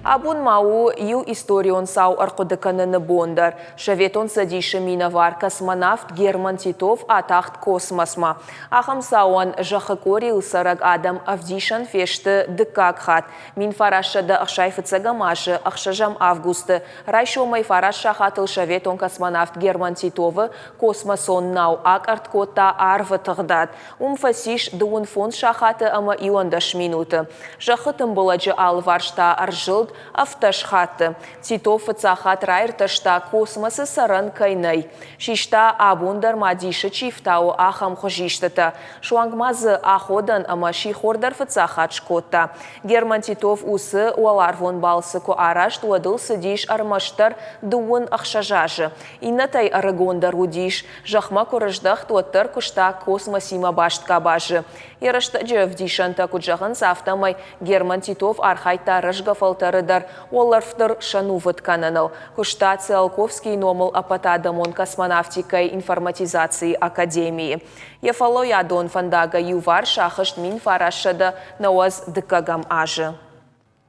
Абун мау ю историон сау арқудыканыны бондар. Шаветон садиші миновар космонавт Герман Титов атахт космосма. Ахам сауан жахы кори ұсараг адам авдишан фешті дыкак хат. Мин фарашады ақшайфыцагамашы ақшажам августы. Райшомай фараш шахатыл шаветон космонавт Герман Титовы космосон нау ак арткота арвы тығдат. Фасиш дуын фон шахаты ама иондаш минуты. Жахытым боладжы алваршта аржылд автошхаты. Титов фыцахат райрташта космосы саран кайнай. Шишта абундар мадиші чифтау ахам хожиштыта. Шуангмазы аходан ама шихордар фыцахат шкотта. Герман Титов усы уаларвон балсы ко арашт уадыл сыдиш армаштар дуын ақшажажы. Иннатай арагондар удиш. Жахма корыждах туаттар кушта космосима баштка бажы. Ярышта жевдишанта куджағын сафтамай Герман Титов архайта рыжгафалтарыдар оларфтыр шанувыт кананал. Кушта Циолковский номыл апатадамон космонавтикой информатизации академии. Ефало ядон фандага ювар шахышт мин фарашада науаз дыкагам ажы.